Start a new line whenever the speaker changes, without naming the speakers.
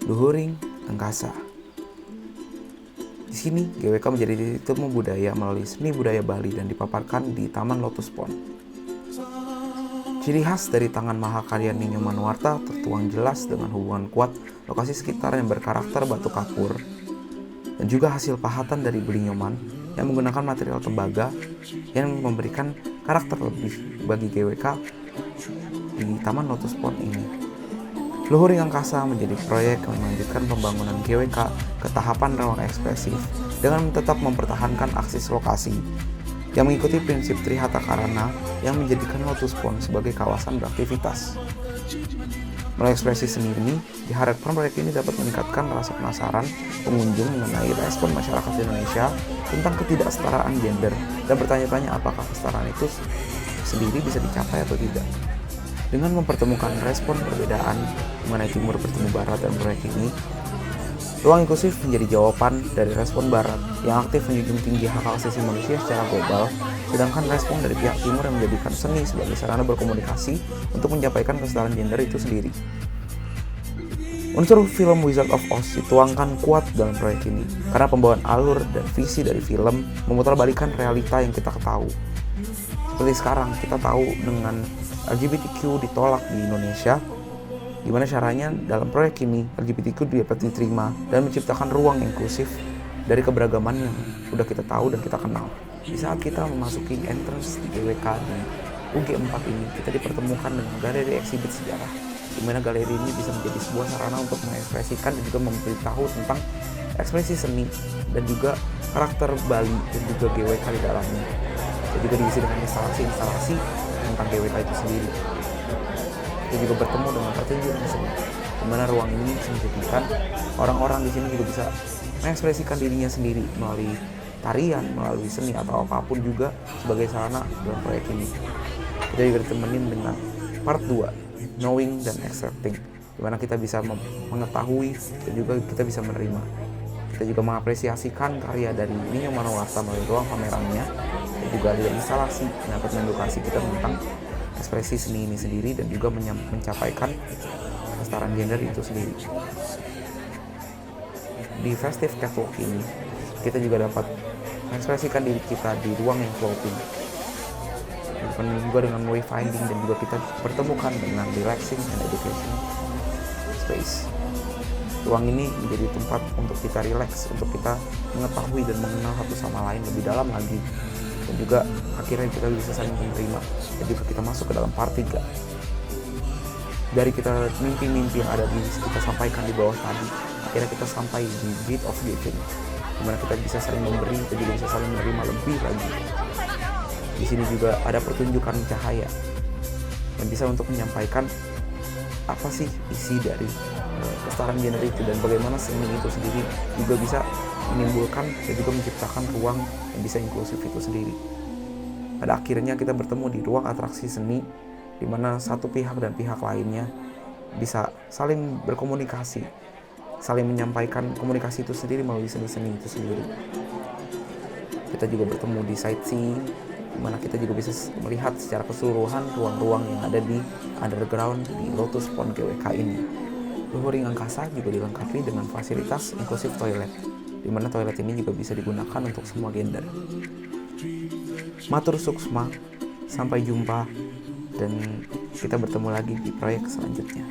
Luhuring Angkasa. Di sini GWK menjadi titik temu budaya melalui seni budaya Bali dan dipaparkan di Taman Lotus Pond. Ciri khas dari tangan mahakarya Ninyo Manuarta tertuang jelas dengan hubungan kuat lokasi sekitar yang berkarakter batu kapur dan juga hasil pahatan dari belinyoman yang menggunakan material tembaga yang memberikan karakter lebih bagi GWK di Taman Lotus Pond ini. Luhuring Angkasa menjadi proyek yang melanjutkan pembangunan GWK ke tahapan ruang ekspresif dengan tetap mempertahankan akses lokasi yang mengikuti prinsip Trihata Karana yang menjadikan Lotus Pond sebagai kawasan beraktivitas. Melalui ekspresi seni ini, diharapkan proyek ini dapat meningkatkan rasa penasaran pengunjung mengenai respon masyarakat Indonesia tentang ketidaksetaraan gender dan bertanya-tanya apakah kesetaraan itu sendiri bisa dicapai atau tidak. Dengan mempertemukan respon perbedaan mengenai timur bertemu barat dan proyek ini, ruang inklusif menjadi jawaban dari respon barat yang aktif menjunjung tinggi hak asasi manusia secara global, sedangkan respon dari pihak timur yang menjadikan seni sebagai sarana berkomunikasi untuk menyampaikan kesetaraan gender itu sendiri. Unsur film Wizard of Oz dituangkan kuat dalam proyek ini karena pembawaan alur dan visi dari film memutarbalikan realita yang kita ketahui. Seperti sekarang kita tahu dengan LGBTQ ditolak di Indonesia, gimana caranya dalam proyek ini LGBTQ dapat diterima dan menciptakan ruang inklusif dari keberagaman yang sudah kita tahu dan kita kenal. Di saat kita memasuki entrance di GWK di UG4 ini, kita dipertemukan dengan galeri eksibit sejarah, di mana galeri ini bisa menjadi sebuah sarana untuk mengekspresikan dan juga memberitahu tentang ekspresi seni dan juga karakter Bali dan juga GWK di dalamnya. Kita juga diisi dengan instalasi-instalasi tentang GWK itu sendiri. Kita juga bertemu dengan pertunjukan seni, di mana ruang ini bisa menjadikan orang-orang di sini juga bisa mengekspresikan dirinya sendiri melalui tarian, melalui seni atau apapun juga sebagai sarana dalam proyek ini. Kita juga ditemenin dengan part 2, knowing dan accepting, di mana kita bisa mengetahui dan juga kita bisa menerima. Kita juga mengapresiasikan karya dari Ninyo Manuarta melalui ruang pamerannya, dan juga ada instalasi yang dapat mengedukasi kita tentang ekspresi seni ini sendiri dan juga mencapaikan kesetaraan gender itu sendiri. Di Festive Catwalk ini, kita juga dapat mengekspresikan diri kita di ruang yang floating. Dan juga dengan wayfinding dan juga kita pertemukan dengan relaxing and education space. Ruang ini menjadi tempat untuk kita relax, untuk kita mengetahui dan mengenal satu sama lain lebih dalam lagi. Dan juga akhirnya kita bisa saling menerima dan juga kita masuk ke dalam part 3. Dari kita mimpi-mimpi yang ada di kita sampaikan di bawah tadi, akhirnya kita sampai di gift of giving, dimana kita bisa saling memberi dan juga bisa saling menerima lebih lagi. Di sini juga ada pertunjukan cahaya yang bisa untuk menyampaikan apa sih isi dari kesetaraan gender itu dan bagaimana seni itu sendiri juga bisa menimbulkan dan juga menciptakan ruang yang bisa inklusif itu sendiri. Pada akhirnya kita bertemu di ruang atraksi seni, di mana satu pihak dan pihak lainnya bisa saling berkomunikasi, saling menyampaikan komunikasi itu sendiri melalui seni-seni itu sendiri. Kita juga bertemu di sightseeing, di mana kita juga bisa melihat secara keseluruhan ruang-ruang yang ada di underground di Lotus Pond GWK ini. Luhuring Angkasa juga dilengkapi dengan fasilitas inklusif toilet, di mana toilet ini juga bisa digunakan untuk semua gender. Matur suksma, sampai jumpa, dan kita bertemu lagi di proyek selanjutnya.